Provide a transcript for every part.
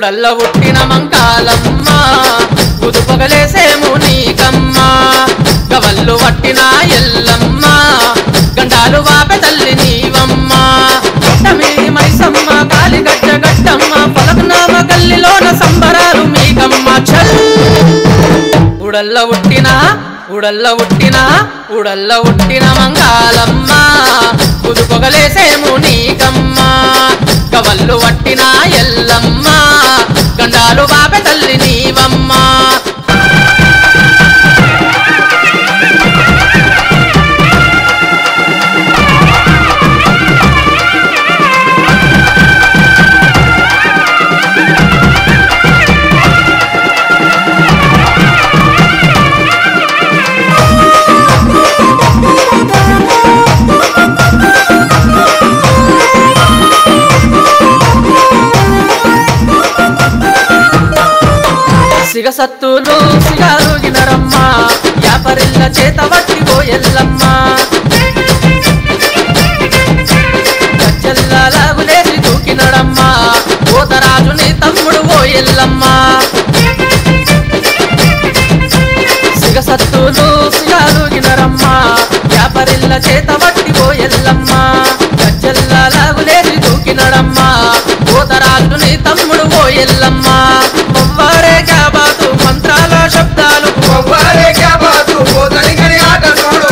ఉడల్ల ఉట్టిన మంకాలమ్మ ఉదుపగలేసేము నీకమ్మ గవల్లు వట్టిన ఎల్లమ్మ గండాలు వాపె తల్లి నీవమ్మ గట్టమీది మైసమ్మ కాలిగజ్జ గట్టమ్మ పలకనామ గల్లిలోన సంబరాలు మీకమ్మ చల్ ఉడల్ల ఉట్టిన మంగాలమ్మ ఉదుపగలేసేము నీకమ్మ గవల్లు వట్టిన ఎల్లమ్మ గండాలు వాపె తల్లి నీవమ్మ సిగసత్తులు సిగారుగినరమ్మ యాపరిల్ల చేత వట్టిగో ఎల్లమ్మ గజ్జల్లాగులేసి దూకినడమ్మ పోతరాజుని తమ్ముడు ఓ ఎల్లమ్మ సిగసత్తులు సిగారుగినరమ్మ యాపరిల్ల చేత వట్టిగో ఎల్లమ్మ గజ్జల్లాగులేసి దూకినడమ్మ పోతరాజుని తమ్ముడు ఓ ఎల్లమ్మ ఒవ్వారే క్యా బాతు మంత్రాల శబ్దాలు ఒవ్వారే క్యా బాతు పోతలిగని ఆట చూడు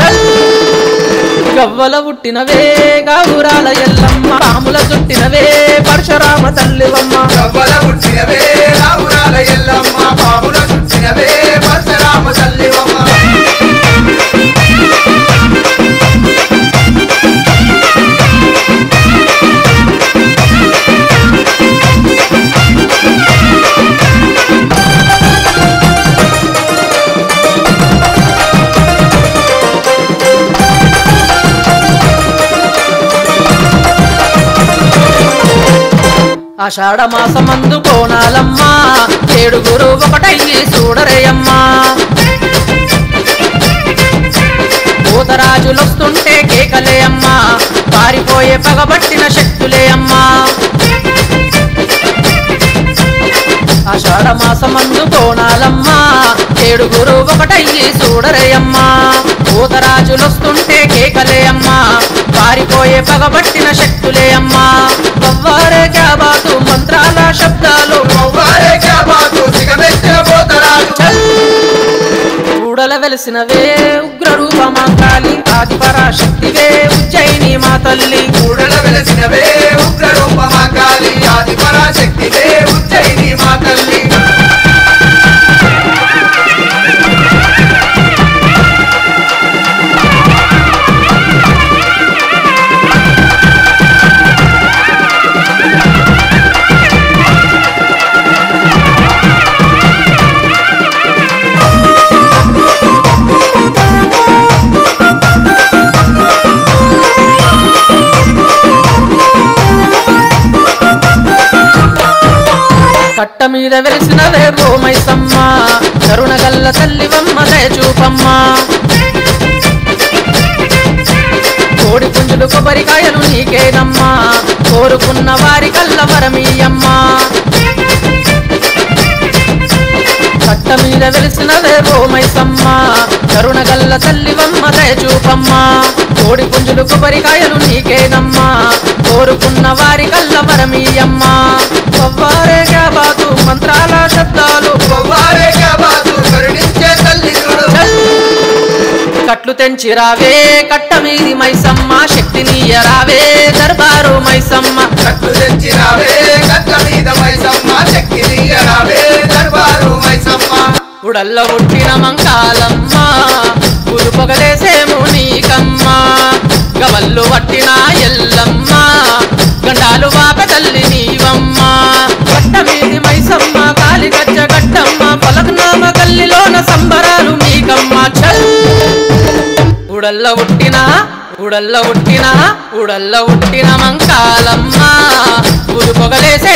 గవ్వల పుట్టినవే గాగురాల ఎల్లమ్మ పాముల చుట్టినవే పరశురామ తల్లివమ్మ గవ్వల పుట్టినవే గాగురాల ఎల్లమ్మ పాముల చుట్టినవే పరశురామ తల్లివమ్మ ఆషాఢ మాసమందు కోణాలమ్మ ఏడుగురు ఒకటయ్యి చూడరేయమ్మ పోతరాజులొస్తుంటే కేకలే అమ్మ పారిపోయే పగబట్టిన శక్తులే అమ్మ ఆషాఢ మాసమందు కోణాలమ్మ ఏడుగురు ఒకటయ్యి చూడరేయమ్మ పోతరాజులొస్తుంటే కేకలే అమ్మ పారిపోయే పగబట్టిన శక్తులే అమ్మ ఒవ్వారే క్యా బాతు మంత్రాల శబ్దాలు ఒవ్వారే క్యా బాతు సిగమెత్తిన పోతరాజు కూడల వెలిసినవే ఉగ్ర రూపమాంకాలి ఆది పరాశక్తివే ఉజ్జయిని మా తల్లి కూడల వెలసినవే ఉగ్ర రూపమాంకాలి ఆది పరాశక్తివే ఉజ్జయిని మా తల్లి కట్ట మీద వెలిసినవే మైసమ్మ కరుణగల్ల తల్లివమ్మ దయచూపమ్మ కోడి పుంజులు కొబ్బరికాయలు నీకేనమ్మా కోరుకున్న వారి కల్ల వరమీయమ్మ కట్ట మీద వెలిసినవే మైసమ్మ కరుణగల్ల తల్లివమ్మ దయచూపమ్మ కోడి పుంజులు కొబ్బరికాయలు నీకేనమ్మా కోరుకున్న వారి కల్ల వరమీయమ్మ ఒవ్వారే క్యా బాతు మంత్రాల శబ్దాలు ఒవ్వారే క్యా బాతు కరుణించే తల్లి చూడు కట్లు తెంచిరావే కట్ట మీది మైసమ్మ శక్తినీయరావే దర్బారు మైసమ్మ కట్లు తెంచిరావే కట్ట మీద మైసమ్మ శక్తినీయరావే దర్బారు మైసమ్మ ఉడల్ల ఉట్టిన మంకాలమ్మ ఉదుపగలేసేము నీకమ్మ గవల్లు వట్టిన ఎల్లమ్మ గండాలు వాపె తల్లి నీవమ్మ గట్ట మీది మైసమ్మ కాలిగజ్జ గట్టమ్మ పలకనామ గల్లిలోన సంబరాలు మీకమ్మ చల్ ఉడల్ల ఉట్టిన మంకాలమ్మ ఉదుపగలేసే